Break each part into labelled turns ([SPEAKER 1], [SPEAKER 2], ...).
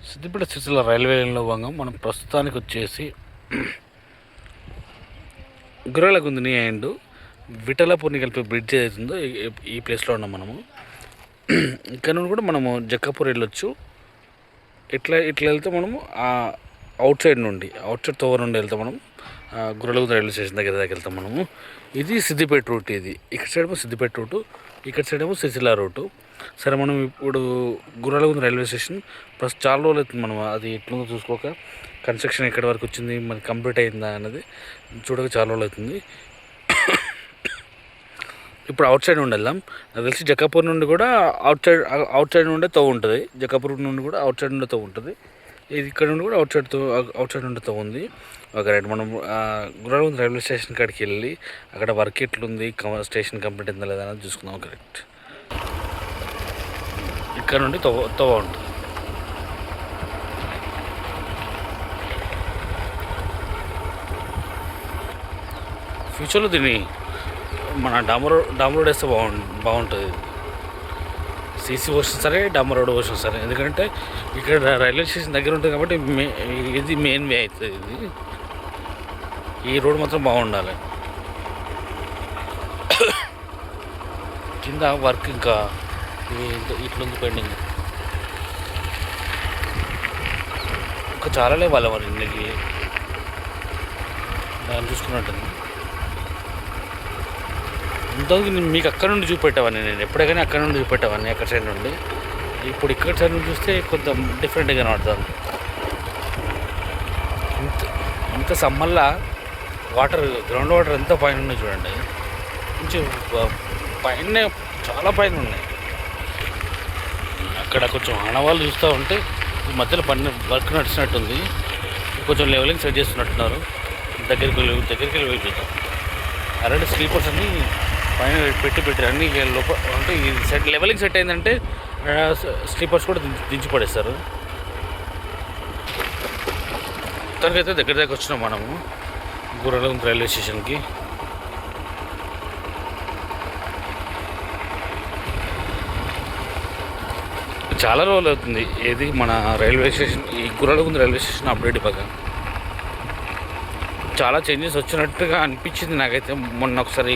[SPEAKER 1] Siddipet Sircilla railway లైన్లో భాగంగా మనం ప్రస్తుతానికి వచ్చేసి గుర్రాలగుందిని అండ్ విఠలాపూర్ని కలిపే బ్రిడ్జ్ ఏదైతుందో ఈ ప్లేస్లో ఉన్నాం మనము. ఇక్కడ నుండి కూడా మనము జక్కాపూర్ వెళ్ళొచ్చు. ఇట్లా వెళ్తే మనము అవుట్ సైడ్ తోవ నుండి వెళ్తాం మనం గుర్రాలగుంది రైల్వే స్టేషన్ దగ్గర వెళ్తాం మనము. ఇది సిద్దిపేట రూట్. ఇది ఇక్కడ సైడ్ ఏమో సిద్దిపేట రూటు, ఇక్కడ సైడ్ ఏమో సిరిసిల్ల రూటు. సరే, మనం ఇప్పుడు గుర్రాలగుంది రైల్వే స్టేషన్ ప్లస్ చాలా రోజులు అవుతుంది. మనం అది ఎట్లుందో చూసుకోక, కన్స్ట్రక్షన్ ఎక్కడి వరకు వచ్చింది, మరి కంప్లీట్ అయిందా అన్నది చూడక చాలా రోజులు అవుతుంది. ఇప్పుడు అవుట్ సైడ్ నుండి వెళ్దాం. నాకు తెలిసి జక్కాపూర్ నుండి కూడా అవుట్ సైడ్ నుండే తవ్వు ఉంటుంది. జక్కాపూర్ నుండి కూడా అవుట్ సైడ్ నుండి తవ్వు ఉంటుంది. ఇది ఇక్కడ నుండి కూడా అవుట్ సైడ్ నుండి తవ్వు ఉంది. ఒక రైట్ మనం గుర్రాలగుంది రైల్వే స్టేషన్ కాడికి వెళ్ళి అక్కడ వర్క్ ఎట్లుంది, స్టేషన్ కంప్లీట్ అయిందా లేదా అనేది చూసుకుందాం. కరెక్ట్, ఇక్కడ నుండి తవ్వ ఉంటుంది. ఫ్యూచర్లో దీన్ని మన డామర్ రోడ్ వేస్తే బాగుంటుంది. సీసీ వర్షన్ సరే, డామర్ రోడ్ వర్షన్ సరే. ఎందుకంటే ఇక్కడ రైల్వే స్టేషన్ దగ్గర ఉంటుంది కాబట్టి ఇది మెయిన్ వే అవుతుంది. ఇది ఈ రోడ్ మాత్రం బాగుండాలి. కింద వర్క్ ఇంకా ఇట్లుంది పెండింగ్. ఇంకా చాలా లేవాలి మరి ఇంటికి దాన్ని చూసుకున్నట్టుంది. ఇంతకు మీకు అక్కడ నుండి చూపెట్టేవాడిని, నేను ఎప్పుడే కానీ అక్కడ నుండి చూపెట్టేవాడిని, అక్కడ సైడ్ నుండి. ఇప్పుడు ఇక్కడ సైడ్ నుండి చూస్తే కొంచెం డిఫరెంట్గా కనబడుతుంది. ఇంత సమ్మర్లా గ్రౌండ్ వాటర్ ఎంత పైన ఉన్నాయి చూడండి. కొంచెం పైన, చాలా పైన ఉన్నాయి. అక్కడ కొంచెం ఆనవాళ్ళు చూస్తూ ఉంటే ఈ మధ్యలో వర్క్ నడిచినట్టుంది. కొంచెం లెవెలింగ్ సెట్ చేస్తున్నట్టున్నారు. దగ్గరికి వెళ్ళి చూద్దాం. ఆల్రెడీ స్లీపర్స్ అన్నీ పైన పెట్టారు అన్నీ లోపల. అంటే ఈ లెవెలింగ్ సెట్ అయిందంటే స్లీపర్స్ కూడా దించి పడేస్తారు. మొత్తానికైతే దగ్గర వచ్చినాం మనము గుర్రాలగుంది రైల్వే స్టేషన్కి. చాలా రోజులు అవుతుంది ఏది మన రైల్వే స్టేషన్, ఈ గుర్రాలగుంది రైల్వే స్టేషన్ అప్డేట్ ఇవ్వగా. చాలా చేంజెస్ వచ్చినట్టుగా అనిపించింది నాకైతే మొన్న ఒకసారి,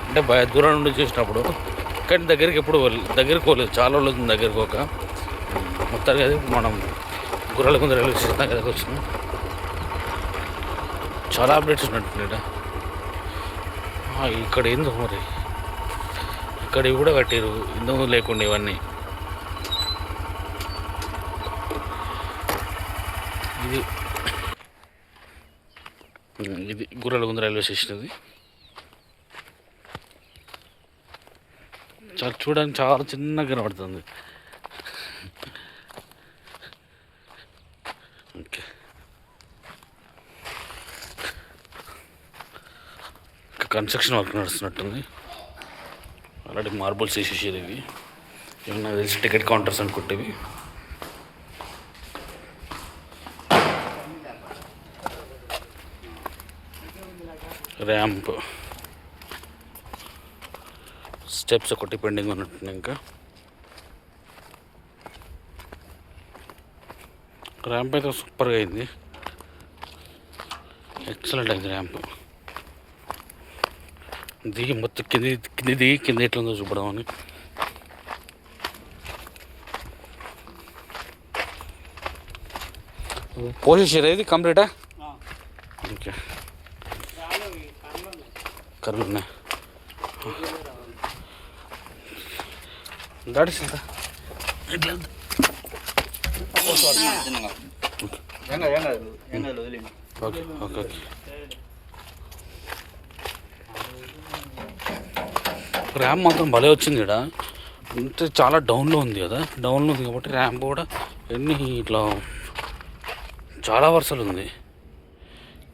[SPEAKER 1] అంటే దూరం నుండి చూసినప్పుడు. కానీ దగ్గరికి పోలేదు, చాలా రోజులు అవుతుంది దగ్గరికి ఒక. మొత్తానికి అయితే మనం గుర్రాలగుంది రైల్వే స్టేషన్ దగ్గరకు వచ్చినాం. చాలా అప్డేట్స్ ఉన్నట్టు ఇక్కడ. ఏందో మరి ఇక్కడ ఇవి కూడా కట్టారు, ఇంతకుముందు లేకుండా ఇవన్నీ. ఇది గుర్రాలగుంది రైల్వే స్టేషన్. ఇది చాలా చూడడానికి చాలా చిన్నగా కనబడుతుంది. ఓకే, కన్స్ట్రక్షన్ వర్క్ నడుస్తున్నట్టుంది. ఆల్రెడీ మార్బుల్స్ వేసేసేది. ఇవి ఏమన్నా తెలిసి టికెట్ కౌంటర్స్ అనుకుంటేవి. ర్యాంప్, స్టెప్స్ ఒకటి పెండింగ్ ఉన్నట్టు. ఇంకా ర్యాంప్ అయితే సూపర్గా అయింది, ఎక్సలెంట్ అయింది ర్యాంప్. దిగి మొత్తం కింద ఎట్లుందో చూపడమని. పోసేసారా ఇది కంప్లీటా? ఓకే, కర్రలు ఉన్నాయి. దాటిసిందా ఇట్లా? Okay okay okay. ర్యాంప్ మాత్రం భలే వచ్చింది ఇక్కడ. అంటే చాలా డౌన్లో ఉంది కదా, డౌన్లో ఉంది కాబట్టి ర్యాంప్ కూడా ఇట్లా చాలా వరుసలు ఉంది.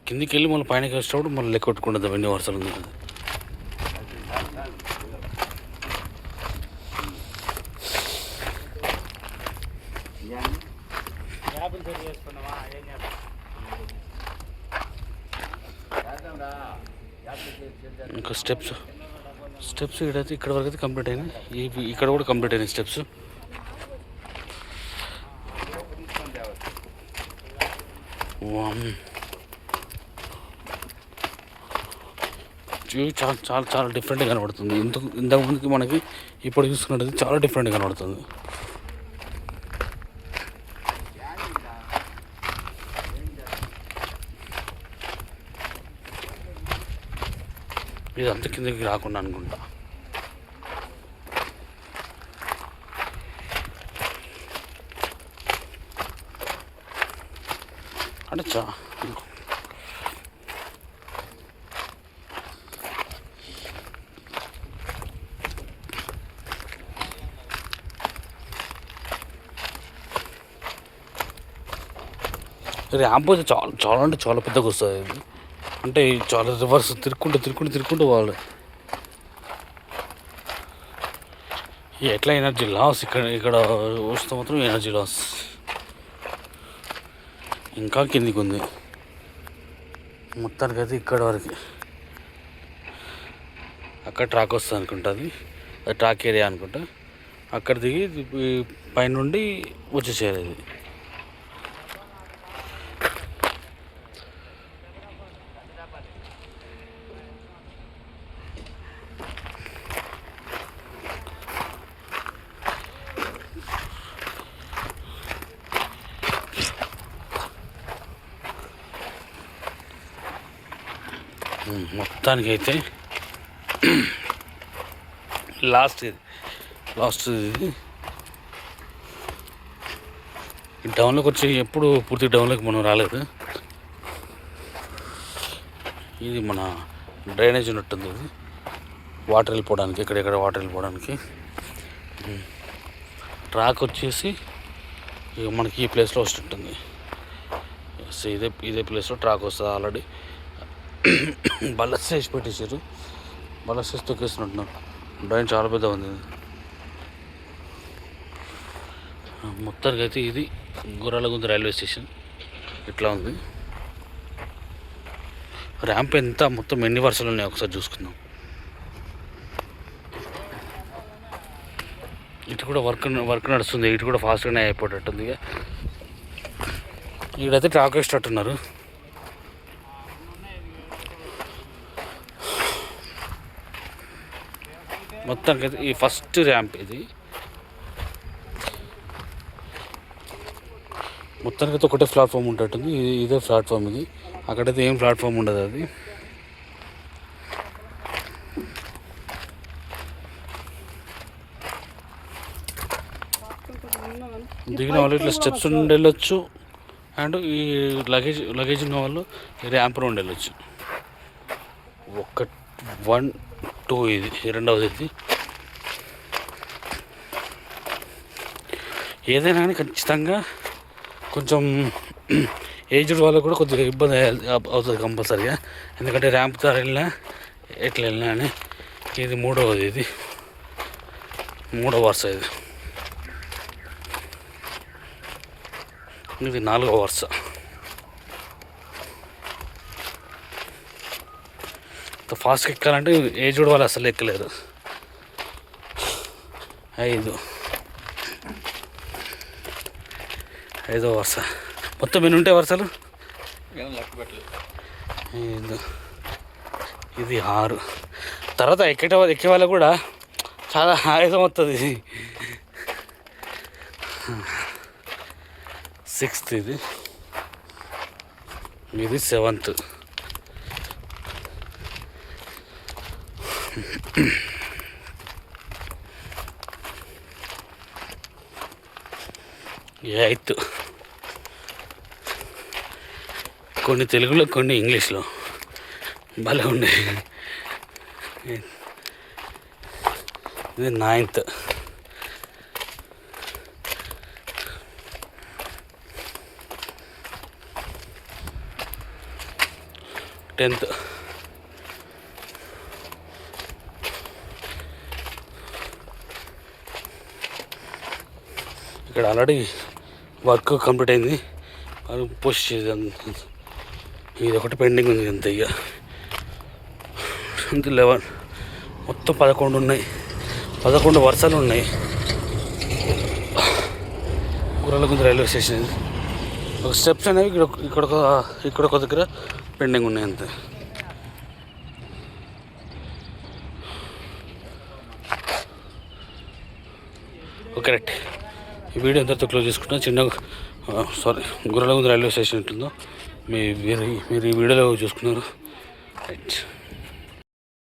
[SPEAKER 1] కిందికి వెళ్ళి మళ్ళీ పైనకి వచ్చేటప్పుడు మళ్ళీ లెక్క కొట్టుకుంటుంది ఎన్ని వరుసలు ఉంది. ఇంకా స్టెప్స్ ఇక్కడైతే ఇక్కడ వరకు అయితే కంప్లీట్ అయినాయి. ఇక్కడ కూడా కంప్లీట్ అయినాయి స్టెప్స్. చాలా చాలా చాలా డిఫరెంట్గా కనబడుతుంది. ఇంతకుముందుకి మనకి ఇప్పుడు చూసుకున్నట్టు చాలా డిఫరెంట్గా కనబడుతుంది. ఇది అంత కిందకి రాకుండా అనుకుంటా. అంటే ర్యాంప్ అయితే చాలా చాలా అంటే చాలా పెద్దగా వస్తుంది. ఇది అంటే చాలా రివర్స్ తిరుక్కుంటూ పోవాలి. ఎట్లా ఎనర్జీ లాస్ ఇక్కడ వస్తే మాత్రం ఎనర్జీ లాస్. ఇంకా కిందికి ఉంది మొత్తానికి అయితే ఇక్కడ వరకు. అక్కడ ట్రాక్ వస్తుంది అనుకుంటా, అది ట్రాక్ ఏరియా అనుకుంటా. అక్కడ దిగి పైనుండి వచ్చేసేయాలి. ఇది మొత్తానికి అయితే లాస్ట్ ఇది డౌన్లోకి వచ్చి ఎప్పుడు పూర్తి డౌన్లోకి మనం రాలేదు. ఇది మన డ్రైనేజ్ ఉన్నట్టుంది. ఇది వాటర్ వెళ్ళిపోవడానికి, ఎక్కడెక్కడ వాటర్ వెళ్ళిపోవడానికి. ట్రాక్ వచ్చేసి ఇక మనకి ఈ ప్లేస్లో వస్తుంటుంది. ఇదే ప్లేస్లో ట్రాక్ వస్తుంది. ఆల్రెడీ బల్లస్ వేసి పెట్టేసారు. బల్లస్ వేసి తొక్కేస్తున్నట్టున్నారు. డ్రైన్ చాలా పెద్ద ఉంది. మొత్తానికి అయితే ఇది గుర్రాలగుంద రైల్వే స్టేషన్ ఇట్లా ఉంది. ర్యాంప్ ఎంత, మొత్తం ఎన్ని వరుసలు ఉన్నాయి ఒకసారి చూసుకుందాం. ఇటు కూడా వర్క్ నడుస్తుంది. ఇటు కూడా ఫాస్ట్గానే అయిపోయేటట్టుంది. ఇక్కడైతే ట్రాక్ వేసేటట్టున్నారు. మొత్తానికి అయితే ఈ ఫస్ట్ ర్యాంప్ ఇది. మొత్తానికి అయితే ఒకటే ప్లాట్ఫామ్ ఉంటుంటుంది. ఇదే ప్లాట్ఫామ్ ఇది. అక్కడైతే ఏం ప్లాట్ఫామ్ ఉండదు. అది దిగిన వాళ్ళు ఇట్లా స్టెప్స్ నుండి వెళ్ళొచ్చు. అండ్ ఈ లగేజ్ ఉన్న వాళ్ళు ర్యాంప్ నుండి వెళ్ళొచ్చు. 1, 2 ఇది రెండవది. ఇది ఏదైనా కానీ ఖచ్చితంగా కొంచెం ఏజ్డ్ వాళ్ళకు కూడా కొద్దిగా ఇబ్బంది అవుతుంది కంపల్సరీగా. ఎందుకంటే ర్యాంప్ ద్వారా వెళ్ళినా ఎట్లా వెళ్ళినా అని. ఇది మూడవది. ఇది 3వ వరుస. ఇది 4వ వరుస. ఫాస్ట్గా ఎక్కాలంటే ఏజ్డ్ వాళ్ళు అసలు ఎక్కలేరు. 5వ వరుస. మొత్తం ఎన్ని ఉంటాయి వరుసలు? 5. ఇది 6. తర్వాత ఎక్కే వాళ్ళకు కూడా చాలా ఆయాసం వస్తుంది. 6th. ఇది 7th. 8th. కొన్ని తెలుగులో కొన్ని ఇంగ్లీష్లో భలే ఉండే. ఇది 9th. 10th. ఇక్కడ ఆల్రెడీ వర్క్ కంప్లీట్ అయింది. పుష్ ఇది ఒకటి పెండింగ్ ఉంది. అంతే ఇక 11. మొత్తం 11 ఉన్నాయి. 11 వరుసలు ఉన్నాయి. గుర్రాలగుంద రైల్వే స్టేషన్. ఒక స్టెప్స్ అనేవి ఇక్కడ ఒక దగ్గర పెండింగ్ ఉన్నాయి అంతే. కరెక్ట్. ఈ వీడియో అంతా క్లోజ్ చేసుకుంటున్నా. గుర్రలగుంద రైల్వే స్టేషన్ ఉంటుందో మీరు ఈ వీడియోలో చూసుకున్నారు. రైట్.